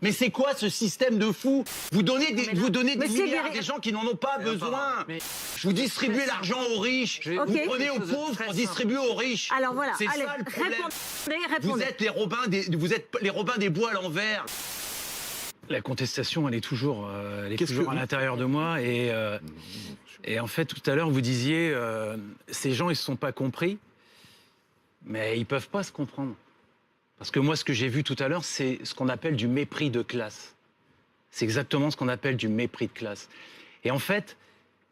Mais c'est quoi ce système de fou? Vous donnez des milliards à Guéry- des gens qui n'en ont pas besoin. Mais Vous distribuez l'argent aux riches. Je vais- Vous Ok. prenez aux Chose pauvres très pour simple. distribuer aux riches. Alors voilà, C'est allez, ça le problème. Vous répondez. êtes les Robins des Bois à l'envers. La contestation, elle est toujours à l'intérieur de moi. Et en fait, tout à l'heure, vous disiez, ces gens, ils ne se sont pas compris, mais ils ne peuvent pas se comprendre. Parce que moi, ce que j'ai vu tout à l'heure, c'est ce qu'on appelle du mépris de classe. C'est exactement ce qu'on appelle du mépris de classe. Et en fait...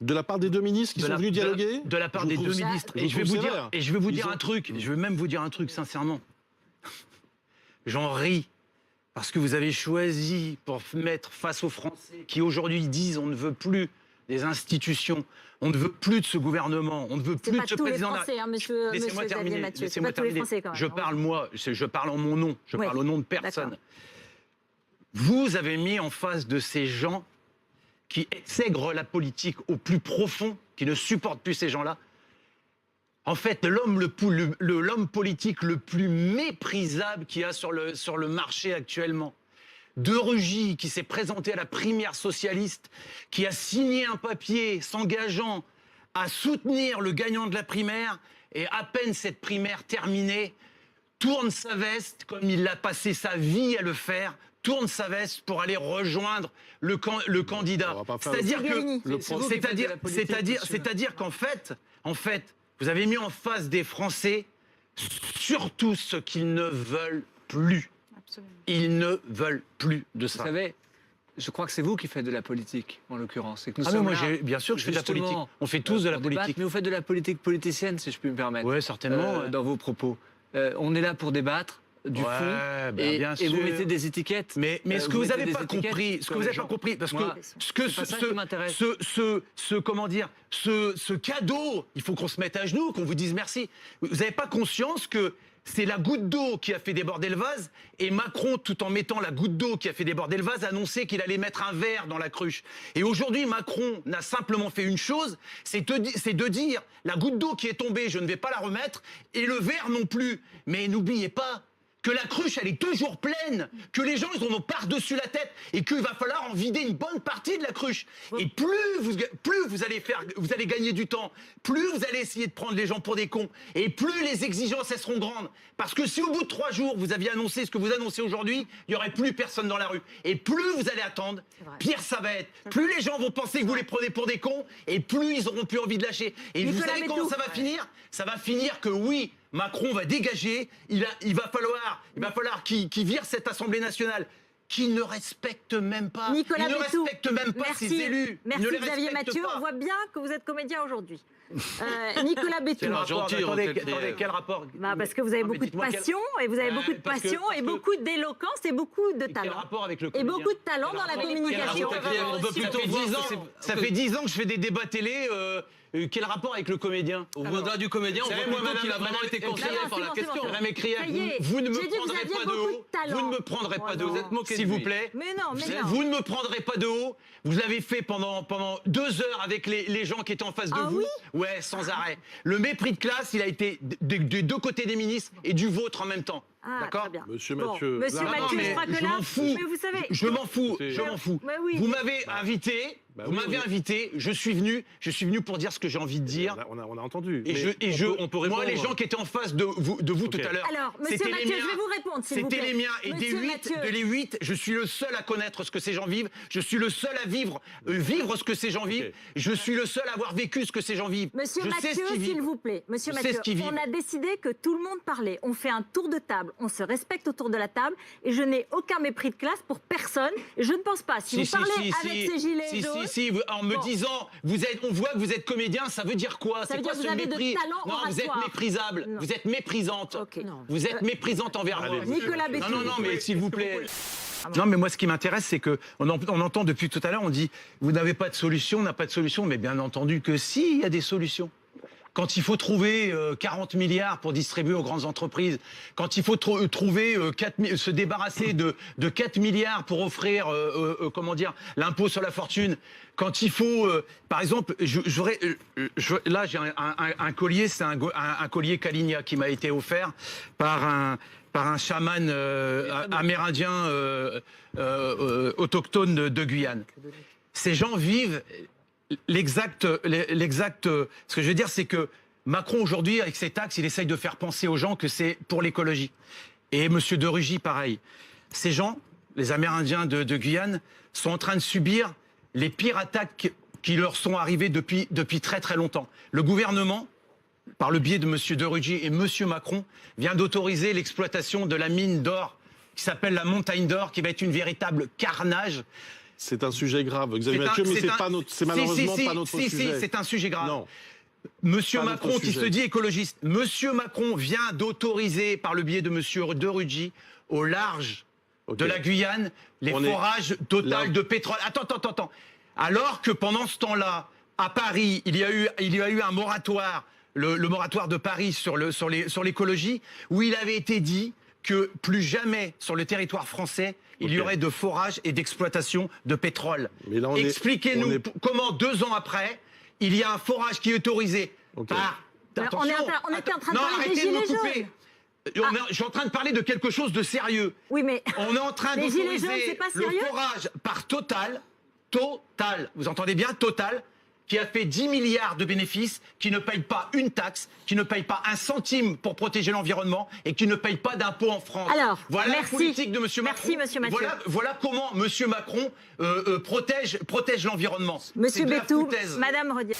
De la part des deux ministres qui sont venus dialoguer de la part des deux ministres. Et je vais vous dire un truc, je vais même vous dire un truc, sincèrement. J'en ris. Parce que vous avez choisi pour mettre face aux Français qui aujourd'hui disent on ne veut plus des institutions, on ne veut plus de ce gouvernement, on ne veut plus de ce président. Laissez-moi terminer. Laissez-moi terminer. Je parle moi, je parle en mon nom, je parle au nom de personne. Vous avez mis en face de ces gens qui exègrent la politique au plus profond, qui ne supportent plus ces gens-là. En fait, l'homme politique le plus méprisable qu'il y a sur le marché actuellement. De Rugy, qui s'est présenté à la primaire socialiste, qui a signé un papier s'engageant à soutenir le gagnant de la primaire, et à peine cette primaire terminée, tourne sa veste, comme il a passé sa vie à le faire, tourne sa veste pour aller rejoindre le candidat. C'est-à-dire qu'en fait, vous avez mis en face des Français surtout ce qu'ils ne veulent plus. Absolument. Ils ne veulent plus de ça. Vous savez, je crois que c'est vous qui faites de la politique, en l'occurrence. Bien sûr que je fais de la politique. On fait tous de la politique. Mais vous faites de la politique politicienne, si je puis me permettre. Oui, certainement. Dans vos propos. On est là pour débattre du fond, bien et vous sûr. mettez des étiquettes. Mais ce que vous n'avez pas compris, parce que ce cadeau, il faut qu'on se mette à genoux, qu'on vous dise merci. Vous n'avez pas conscience que c'est la goutte d'eau qui a fait déborder le vase, et Macron, tout en mettant la goutte d'eau qui a fait déborder le vase, a annoncé qu'il allait mettre un verre dans la cruche. Et aujourd'hui, Macron n'a simplement fait une chose, c'est de dire, la goutte d'eau qui est tombée, je ne vais pas la remettre, et le verre non plus. Mais n'oubliez pas que la cruche, elle est toujours pleine, que les gens, ils en ont par-dessus la tête, et qu'il va falloir en vider une bonne partie de la cruche. Et plus vous allez gagner du temps, plus vous allez essayer de prendre les gens pour des cons, et plus les exigences, elles seront grandes. Parce que si au bout de 3 jours, vous aviez annoncé ce que vous annoncez aujourd'hui, il n'y aurait plus personne dans la rue. Et plus vous allez attendre, pire ça va être. Plus les gens vont penser que vous les prenez pour des cons, et plus ils auront plus envie de lâcher. Et vous savez comment ça va finir? Ça va finir que oui, Macron va dégager, il va falloir qu'il vire cette Assemblée nationale qui ne respecte même pas, ses élus. Merci Xavier Mathieu, on voit bien que vous êtes comédien aujourd'hui. Nicolas Bétou. Attendez, quel rapport? Parce que vous avez beaucoup de passion, et vous avez beaucoup de passion, et beaucoup d'éloquence, et beaucoup de talent. Quel rapport avec le Et comédien? beaucoup de talent dans la communication. Ça fait 10 ans que je fais des débats télé. Quel rapport avec le comédien? Au voix du comédien, on voit plutôt qu'il a vraiment été conseillé par la question. Vous ne me prendrez pas de haut. Vous ne me prendrez pas de haut, s'il vous plaît. Mais non. Vous ne me prendrez pas de haut. Vous l'avez fait pendant 2 heures avec les gens qui étaient en face de vous. Oui, ouais, sans arrêt. Le mépris de classe, il a été des deux côtés des ministres et du vôtre en même temps. D'accord? Monsieur Mathieu. Monsieur Mathieu, je crois que là, je m'en fous. mais vous savez, Je m'en fous. Mais oui. Vous m'avez invité. Invité, je suis venu pour dire ce que j'ai envie de dire. On a entendu. On peut répondre. Moi, les gens qui étaient en face de vous tout à l'heure, Alors, monsieur Mathieu, je vais vous répondre, s'il vous plaît. C'était les miens. Et de les 8, je suis le seul à connaître ce que ces gens vivent. Je suis le seul à vivre ce que ces gens vivent. Je suis le seul à avoir vécu ce que ces gens vivent. Monsieur Mathieu, s'il vous plaît. Monsieur Mathieu, on a décidé que tout le monde parlait. On fait un tour de table. On se respecte autour de la table. Et je n'ai aucun mépris de classe pour personne. Et je ne pense pas. Si vous parlez avec ces gilets jaunes... En me disant, on voit que vous êtes comédien, ça veut dire quoi? Ça veut dire quoi que vous avez de talent Non, vous êtes oratoire. méprisable. Non. Vous êtes méprisante. Ok. Vous êtes méprisante envers moi. Nicolas Bétou. Non, mais s'il vous plaît. Non, mais moi, ce qui m'intéresse, c'est que on entend depuis tout à l'heure, on dit, vous n'avez pas de solution, on n'a pas de solution. Mais bien entendu que si, il y a des solutions. quand il faut trouver 40 milliards pour distribuer aux grandes entreprises, quand il faut trouver se débarrasser de 4 milliards pour offrir l'impôt sur la fortune, quand il faut, par exemple, là j'ai un collier, c'est un collier Kalinia qui m'a été offert par un chaman amérindien autochtone de Guyane. Ces gens vivent ce que je veux dire, c'est que Macron aujourd'hui, avec ses taxes, il essaye de faire penser aux gens que c'est pour l'écologie. Et Monsieur de Rugy, pareil. Ces gens, les Amérindiens de Guyane, sont en train de subir les pires attaques qui leur sont arrivées depuis très très longtemps. Le gouvernement, par le biais de Monsieur de Rugy et Monsieur Macron, vient d'autoriser l'exploitation de la mine d'or qui s'appelle la Montagne d'Or, qui va être une véritable carnage. C'est un sujet grave, Xavier Mathieu, mais c'est malheureusement pas notre sujet. Si, c'est un sujet grave. Non. Monsieur Macron, qui se dit écologiste, Monsieur Macron vient d'autoriser, par le biais de Monsieur de Rugy, au large de la Guyane, les forages total de pétrole. Attends. Alors que pendant ce temps-là, à Paris, il y a eu un moratoire, le moratoire de Paris sur l'écologie, où il avait été dit que plus jamais sur le territoire français, il y aurait de forage et d'exploitation de pétrole. Expliquez-nous comment 2 ans après, il y a un forage qui est autorisé par... Attention, on était en train de parler des gilets jaunes. Je suis en train de parler de quelque chose de sérieux. Oui, mais on est en train d'autoriser le sérieux forage par Total, vous entendez bien, Total, qui a fait 10 milliards de bénéfices, qui ne paye pas une taxe, qui ne paye pas un centime pour protéger l'environnement et qui ne paye pas d'impôts en France. Alors, voilà la politique de Monsieur Macron. Merci, Monsieur Mathieu. Voilà comment Monsieur Macron protège l'environnement. Monsieur Bétou, Madame Rodier.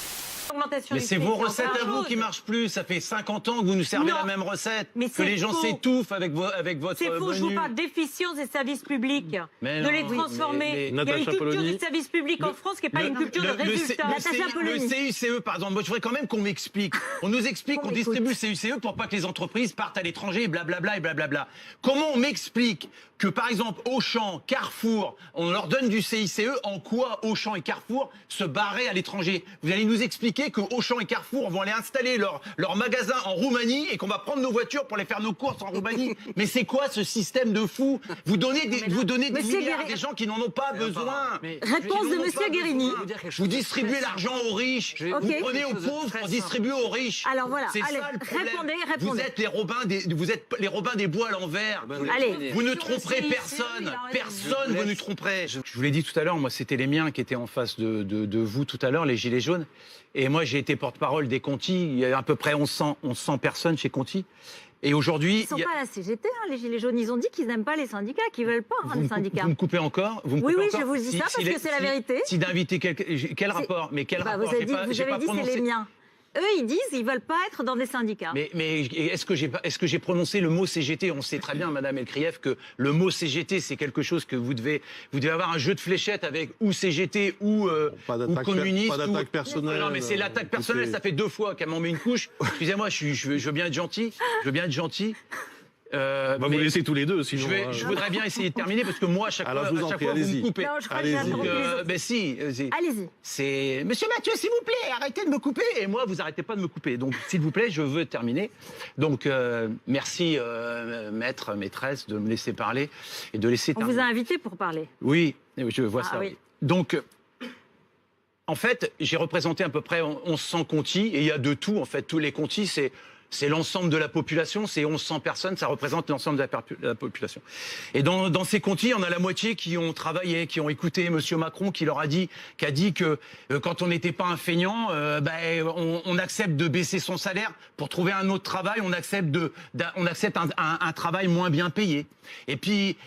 Mais c'est vos recettes à vous qui marchent plus. Ça fait 50 ans que vous nous servez la même recette. Mais que les gens s'étouffent avec votre C'est faux, je vous menu. parle d'efficience des services publics, de les transformer. Il y a une culture des services publics en France qui n'est pas une culture de résultats. Le CICE, par exemple, moi je voudrais quand même qu'on m'explique. On nous explique qu'on distribue le CICE pour pas que les entreprises partent à l'étranger et blablabla et blablabla. Comment on m'explique que, par exemple, Auchan, Carrefour, on leur donne du CICE, en quoi Auchan et Carrefour se barraient à l'étranger? Vous allez nous expliquer que Auchan et Carrefour vont aller installer leur magasin en Roumanie et qu'on va prendre nos voitures pour aller faire nos courses en Roumanie. Mais c'est quoi ce système de fou? Vous donnez des milliards à des gens qui n'en ont pas besoin. Réponse de Monsieur Guérini. Vous distribuez l'argent aux riches, vous prenez aux pauvres pour distribuer aux riches. Alors voilà, c'est allez, ça le problème. répondez. Vous êtes les Robins des Bois à l'envers. Allez. Vous ne tromperez personne. Personne vous ne tromperez. Je vous l'ai dit tout à l'heure, moi c'était les miens qui étaient en face de vous tout à l'heure, les Gilets jaunes. Et moi j'ai été porte-parole des Conti. Il y a à peu près 1100 personnes chez Conti. Et aujourd'hui, ils sont pas à la CGT, hein, les Gilets jaunes. Ils ont dit qu'ils n'aiment pas les syndicats, qu'ils veulent pas les syndicats. Vous me coupez encore? Oui, je vous dis ça parce que c'est la vérité. Si d'inviter quel rapport? Mais quel rapport? Vous avez dit c'est les miens. Eux, ils disent qu'ils ne veulent pas être dans des syndicats. Mais est-ce que j'ai prononcé le mot CGT? On sait très bien, Madame Elkrieff, que le mot CGT, c'est quelque chose que vous devez avoir un jeu de fléchettes avec ou CGT ou communiste. Pas d'attaque personnelle. Non, mais c'est l'attaque personnelle, ça fait 2 fois qu'elle m'en met une couche. Excusez-moi, je veux bien être gentil. On va vous laisser tous les deux, sinon. Je voudrais bien essayer de terminer parce que moi, à chaque fois, vous me coupez. Non, je crois que j'ai interrompu les autres. Mais si. Allez-y. C'est Monsieur Mathieu, s'il vous plaît, arrêtez de me couper. Et moi, vous arrêtez pas de me couper. Donc, s'il vous plaît, je veux terminer. Donc, merci, maître, maîtresse, de me laisser parler et de laisser terminer. On vous a invité pour parler. Oui, je vois ça. Oui. Donc, en fait, j'ai représenté à peu près 1100 contis et il y a de tout. En fait, tous les contis, c'est l'ensemble de la population, c'est 1100 personnes, ça représente l'ensemble de la population. Et dans ces contis, on a la moitié qui ont travaillé, qui ont écouté Monsieur Macron, qui a dit que quand on n'était pas un feignant, on accepte de baisser son salaire pour trouver un autre travail, on accepte un travail moins bien payé. Et puis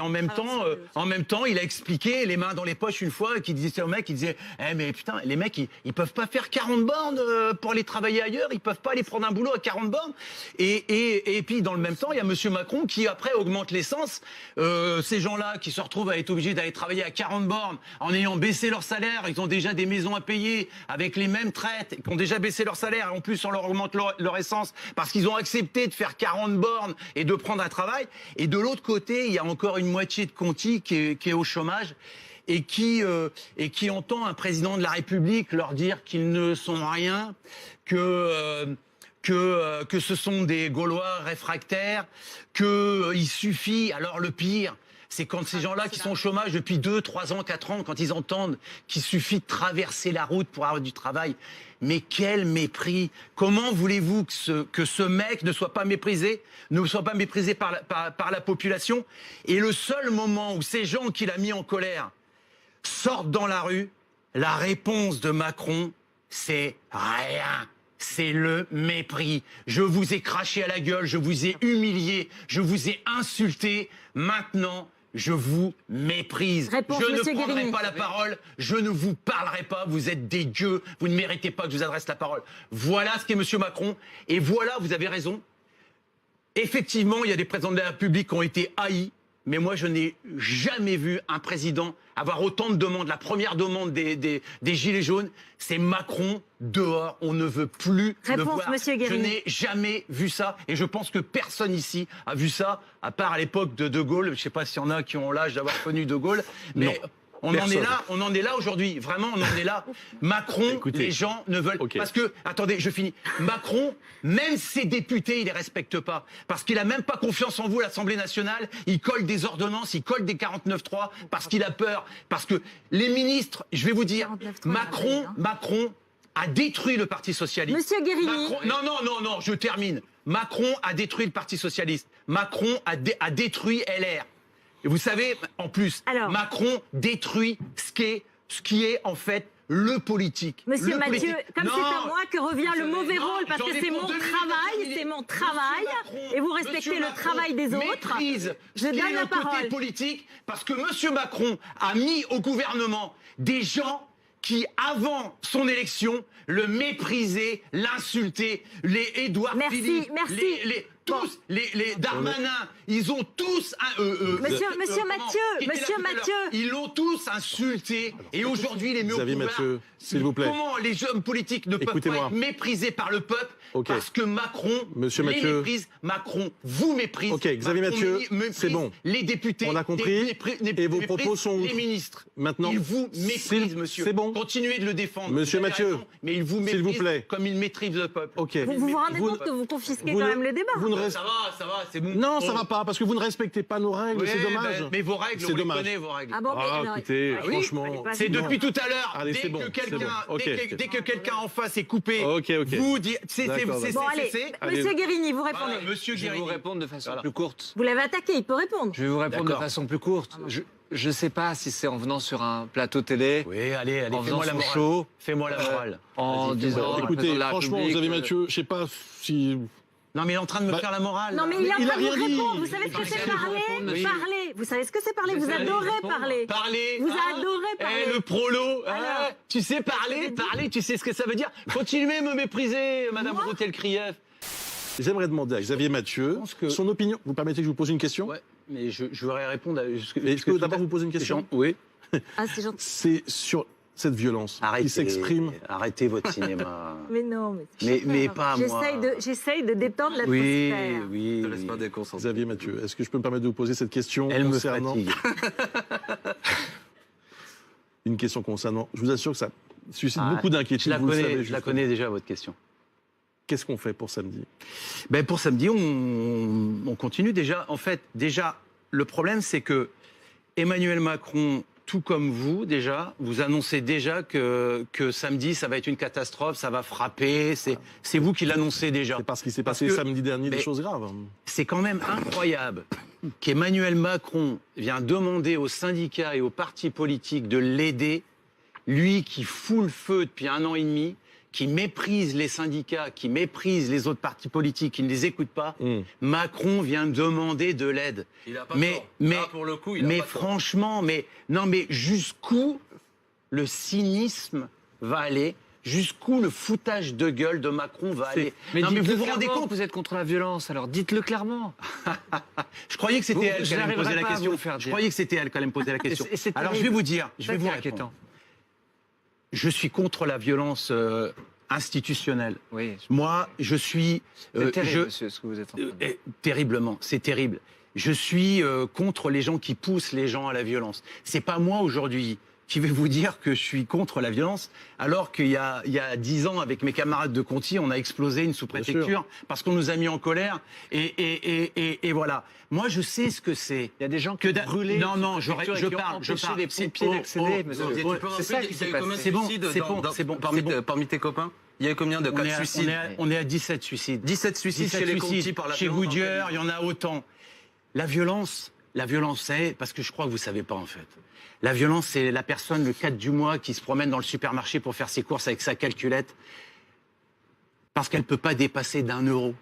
en même temps, il a expliqué les mains dans les poches une fois, qui disait au mec, il disait, mais putain, les mecs, ils peuvent pas faire 40 bornes pour aller travailler ailleurs, ils peuvent pas aller prendre un boulot à 40 bornes. Et puis dans le même temps, il y a Monsieur Macron qui après augmente l'essence. Ces gens-là qui se retrouvent à être obligés d'aller travailler à 40 bornes en ayant baissé leur salaire, ils ont déjà des maisons à payer avec les mêmes traites, qui ont déjà baissé leur salaire et en plus on leur augmente leur essence parce qu'ils ont accepté de faire 40 bornes et de prendre un travail. Et de l'autre côté, il y a encore une moitié de Conti qui est au chômage. et qui entend un président de la République leur dire qu'ils ne sont rien, que ce sont des Gaulois réfractaires, qu'il suffit. Alors le pire, c'est quand ces gens-là qui sont au chômage depuis 2, 3 ans, 4 ans, quand ils entendent qu'il suffit de traverser la route pour avoir du travail. Mais quel mépris! Comment voulez-vous que ce mec ne soit pas méprisé par la population? Et le seul moment où ces gens qu'il a mis en colère sortent dans la rue, la réponse de Macron, c'est rien. C'est le mépris. Je vous ai craché à la gueule, je vous ai humilié, je vous ai insulté. Maintenant, je vous méprise. Réponse, je ne Monsieur prendrai Guérini. pas la parole, je ne vous parlerai pas, vous êtes des gueux, vous ne méritez pas que je vous adresse la parole. Voilà ce qu'est Monsieur Macron, et voilà, vous avez raison. Effectivement, il y a des présidents de la République qui ont été haïs, mais moi, je n'ai jamais vu un président avoir autant de demandes. La première demande des Gilets jaunes, c'est Macron dehors. On ne veut plus le voir. Monsieur Guérini. Je n'ai jamais vu ça. Et je pense que personne ici a vu ça, à part à l'époque de De Gaulle. Je ne sais pas s'il y en a qui ont l'âge d'avoir connu De Gaulle. Mais Non. on en est là aujourd'hui. Vraiment, on en est là. Macron, Écoutez, les gens ne veulent... ok. Parce que, attendez, je finis. Macron, même ses députés, il les respecte pas. Parce qu'il a même pas confiance en vous, l'Assemblée nationale. Il colle des ordonnances, il colle des 49.3 parce qu'il a peur. Parce que les ministres, je vais vous dire, 49.3, Macron a détruit le Parti socialiste. Monsieur Guérini. Non, je termine. Macron a détruit le Parti socialiste. Macron a détruit LR. Et vous savez, en plus, Alors, Macron détruit ce qui est en fait le politique. Monsieur Le Mathieu, politique. comme Non, c'est à moi que revient le mauvais non, rôle, parce j'en que ai c'est pour mon 2 minutes travail, à terminer. c'est mon Monsieur travail, Macron, et vous respectez Monsieur le Macron travail des autres. Méprise Je ce qui donne est la le côté parole. politique, parce que Monsieur Macron a mis au gouvernement des gens qui, avant son élection, le méprisaient, l'insultaient, les Édouard Merci, Philippe, merci. les Darmanin, ils ont tous... Monsieur Mathieu. Ils l'ont tous insulté, et aujourd'hui, les Xavier Mathieu, s'il vous plaît. Comment les hommes politiques ne peuvent pas Écoutez-moi. être méprisés par le peuple? Ok. Parce que Macron Monsieur les Mathieu. méprise, Macron vous méprise. Ok, Xavier Macron Mathieu, méprise c'est bon. Les députés, On a compris, et vos méprise propos sont les outres. ministres. Maintenant, Il vous méprise, monsieur. c'est bon. Continuez de le défendre. Monsieur Vous avez Mathieu, raison, mais il vous s'il méprise vous plaît. comme il maîtrise le peuple. Ok. Vous vous rendez Vous- compte que vous confisquez vous quand ne- même le débat? vous ne res- Ça va, c'est bon. Non, ça va pas, parce que vous ne respectez pas nos règles, Ouais, c'est dommage. mais vos règles, C'est on les dommage. connaît, vos règles. Ah bon, mais Ah, alors, écoutez, ah oui, franchement, allez, vas-y. C'est Non. depuis tout à l'heure. Allez, Dès c'est bon, que c'est quelqu'un, bon. Ok, ok. dès que quelqu'un en face est coupé, Ok. vous dites, D'accord, Bon, allez, Monsieur Guérini, vous répondez. Voilà, monsieur Je vais vous Guérini. répondre de façon Voilà. plus courte. Vous l'avez attaqué, il peut répondre. Je vais vous répondre de D'accord. façon plus courte. Je ne sais pas si c'est en venant sur un plateau télé, Oui, allez, en faisant fais-moi la son morale. show, Fais-moi la morale. en Vas-y, disant... fais-moi la morale. le Écoutez, président de la franchement, République, Xavier Mathieu, je sais pas si... Non, mais il est en train de me Bah, faire la morale. Non, mais il est en il a train de vous rien dit. répondre. Vous savez ce que c'est J'essaie de vous parler? répondre, monsieur. Parler. Vous savez ce que c'est parler? Vous J'essaie de adorez répondre. parler. Parler. Vous hein adorez parler. Eh, le prolo. hein, Alors. tu sais parler, tu sais ce que ça veut dire. Continuez à me mépriser, Madame Moi Routel-Krief. J'aimerais demander à Xavier Mathieu pense que- son opinion. Vous permettez que je vous pose une question? Ouais, mais je voudrais répondre à... Et je peux d'abord vous poser une question? Oui. Ah, c'est gentil. C'est sur cette violence qui s'exprime. Arrêtez votre cinéma. Mais non, Mais pas moi. J'essaye de détendre Oui, l'atmosphère. oui. Ne laisse pas déconcentrer. Xavier Mathieu, est-ce que je peux me permettre de vous poser cette question Elle me concernant... fatigue. Une question concernant... Je vous assure que ça suscite Ah, beaucoup d'inquiétude. Je la vous le savez, connais, je la justement. connais déjà, votre question. Qu'est-ce qu'on fait pour samedi? Ben pour samedi, on continue déjà. En fait, déjà, le problème, c'est que Emmanuel Macron, tout comme vous, déjà, vous annoncez déjà que samedi, ça va être une catastrophe, ça va frapper. C'est vous qui l'annoncez déjà. C'est parce qu'il s'est Parce passé que- samedi dernier des mais- choses graves. C'est quand même incroyable qu'Emmanuel Macron vient demander aux syndicats et aux partis politiques de l'aider, lui qui fout le feu depuis 1 an et demi, qui méprise les syndicats, qui méprise les autres partis politiques, qui ne les écoute pas. Macron vient demander de l'aide. Il a pas Mais, tort. mais, Là, pour le coup, il a mais pas tort. franchement, mais jusqu'où le cynisme va aller, jusqu'où le foutage de gueule de Macron va aller. Mais Non, mais dites-le vous vous rendez clairement compte? que vous êtes contre la violence, alors dites-le clairement. Je croyais que c'était elle Je qui allait me n'arriverai poser la pas à question. vous le faire Je dire. croyais que c'était elle qui allait me poser la question. Et c'est Alors je vais terrible. vous dire, je Ça vais qui vous est répondre. inquiétant. Je suis contre la violence institutionnelle. Oui, Moi, je suis... c'est terrible, je- monsieur, ce que vous êtes en train de dire. terriblement, c'est terrible. je suis contre les gens qui poussent les gens à la violence. C'est pas moi aujourd'hui qui vais vous dire que je suis contre la violence, alors qu'il y a 10 ans, avec mes camarades de Conti, on a explosé une sous-préfecture parce qu'on nous a mis en colère. Et voilà. Moi, je sais ce que c'est. Il y a des gens qui ont brûlé. Non, je parle. Les pompiers d'accéder. C'est ça qui s'est passé. C'est bon. Parmi tes copains, il y a eu combien de cas de suicide? On est à 17 suicides. 17 suicides chez les Conti par la Chez Goodyear, il y en a autant. La violence, c'est parce que je crois que vous savez pas en fait. La violence, c'est la personne le 4 du mois qui se promène dans le supermarché pour faire ses courses avec sa calculette parce qu'elle peut pas dépasser d'1 euro.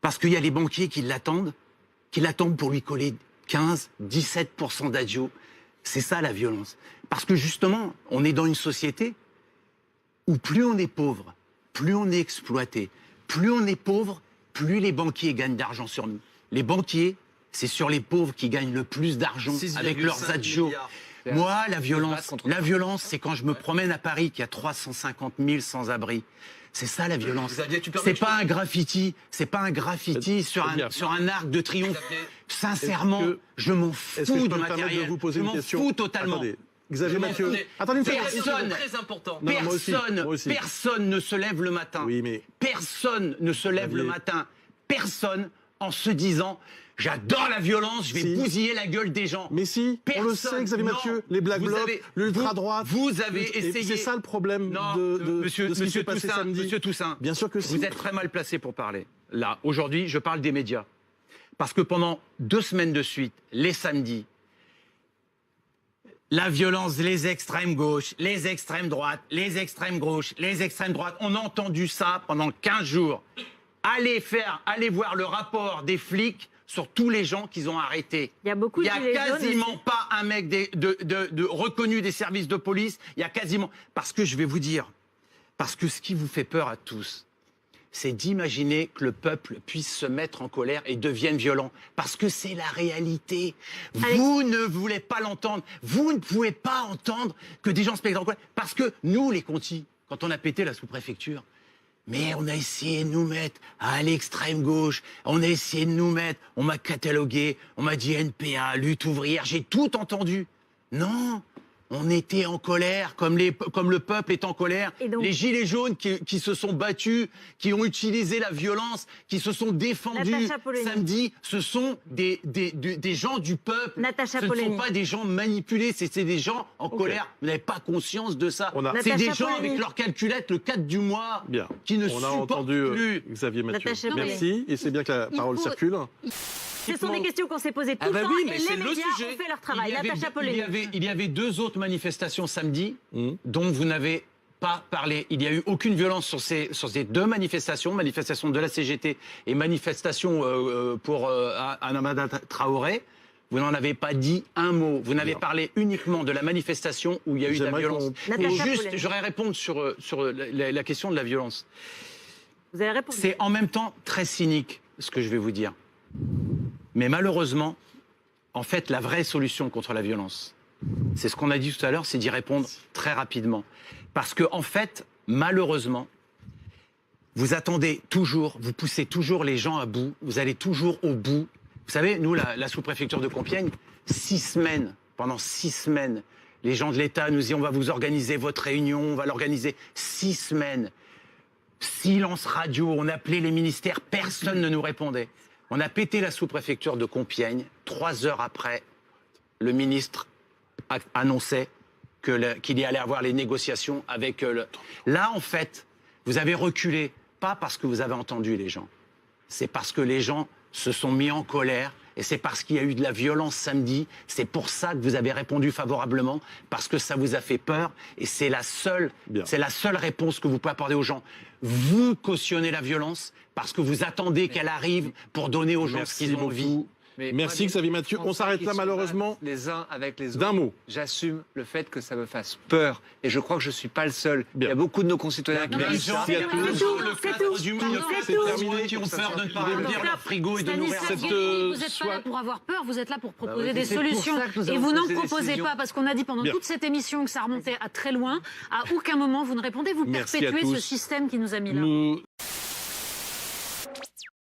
Parce qu'il y a les banquiers qui l'attendent pour lui coller 15-17% d'agio. C'est ça la violence. Parce que justement, on est dans une société où plus on est pauvre, plus on est exploité. Plus on est pauvre, plus les banquiers gagnent d'argent sur nous. Les banquiers, c'est sur les pauvres qui gagnent le plus d'argent avec leurs adjos. Moi, la violence, c'est quand je me promène à Paris qu'il y a 350 000 sans-abri. C'est ça la violence. C'est pas un graffiti. C'est pas un graffiti sur un arc de triomphe. Sincèrement, je m'en fous du matériel. Je m'en fous totalement. Attendez. Xavier Mathieu. Attendez une seconde. Personne ne se lève le matin. Oui, mais... Personne ne se lève le matin. Personne en se disant j'adore la violence, je vais bousiller la gueule des gens. Mais si, on le sait, Xavier Mathieu, les Black Blocs, l'ultra-droite. Vous avez essayé. C'est ça le problème de ce qui s'est passé samedi. Monsieur Toussaint, bien sûr que si. Vous êtes très mal placé pour parler. Là, aujourd'hui, je parle des médias. Parce que pendant 2 semaines de suite, les samedis, la violence, les extrêmes gauches, les extrêmes droites, les extrêmes gauches, les extrêmes droites, on a entendu ça pendant 15 jours. Allez voir le rapport des flics sur tous les gens qu'ils ont arrêtés. Il y a quasiment pas un mec de reconnu des services de police. Il y a quasiment... Parce que je vais vous dire, parce que ce qui vous fait peur à tous, c'est d'imaginer que le peuple puisse se mettre en colère et devienne violent. Parce que c'est la réalité. Vous ne voulez pas l'entendre. Vous ne pouvez pas entendre que des gens se mettent en colère. Parce que nous, les Conti, quand on a pété la sous-préfecture, mais on a essayé de nous mettre à l'extrême gauche, on a essayé de nous mettre, on m'a catalogué, on m'a dit NPA, lutte ouvrière, j'ai tout entendu. Non, on était en colère, comme le peuple est en colère. Donc, les gilets jaunes qui se sont battus, qui ont utilisé la violence, qui se sont défendus samedi, ce sont des gens du peuple. Ce ne sont pas des gens manipulés, c'est des gens en colère. Vous n'avez pas conscience de ça. C'est des gens avec leur calculette le 4 du mois qui ne supportent plus. Xavier Mathieu. Merci, et c'est bien que la parole circule. Ce sont des questions qu'on s'est posées tout le temps et les médias ont fait leur travail. Natacha Polony. Il y avait 2 autres manifestations samedi dont vous n'avez pas parlé. Il n'y a eu aucune violence sur ces 2 manifestations, manifestation de la CGT et manifestation pour Amada Traoré. Vous n'en avez pas dit un mot. Vous n'avez parlé uniquement de la manifestation où il y a eu de la violence. Et juste, j'aurais répondre sur la question de la violence. Vous avez répondu. C'est en même temps très cynique ce que je vais vous dire. Mais malheureusement, en fait, la vraie solution contre la violence, c'est ce qu'on a dit tout à l'heure, c'est d'y répondre très rapidement. Parce que, en fait, malheureusement, vous attendez toujours, vous poussez toujours les gens à bout, vous allez toujours au bout. Vous savez, nous, la sous-préfecture de Compiègne, 6 semaines, pendant 6 semaines, les gens de l'État nous disent on va vous organiser votre réunion, on va l'organiser 6 semaines. Silence radio, on appelait les ministères, personne ne nous répondait. On a pété la sous-préfecture de Compiègne. 3 heures après, le ministre annonçait qu'il y allait avoir les négociations avec... Là, en fait, vous avez reculé, pas parce que vous avez entendu les gens. C'est parce que les gens se sont mis en colère et c'est parce qu'il y a eu de la violence samedi. C'est pour ça que vous avez répondu favorablement, parce que ça vous a fait peur et c'est la seule réponse que vous pouvez apporter aux gens. Vous cautionnez la violence parce que vous attendez qu'elle arrive pour donner aux gens ce qu'ils ont envie. Merci Xavier Mathieu. On s'arrête là malheureusement. Les uns avec les autres. D'un mot. J'assume le fait que ça me fasse peur et je crois que je ne suis pas le seul. Il y a beaucoup de nos concitoyens qui disent ça. C'est tout. Qui ont peur de ne pas remplir leur frigo et de nourrir cette... Vous n'êtes pas là pour avoir peur, vous êtes là pour proposer des solutions. Et vous n'en proposez pas parce qu'on a dit pendant toute cette émission que ça remontait à très loin. À aucun moment vous ne répondez, vous perpétuez ce système qui nous a mis là.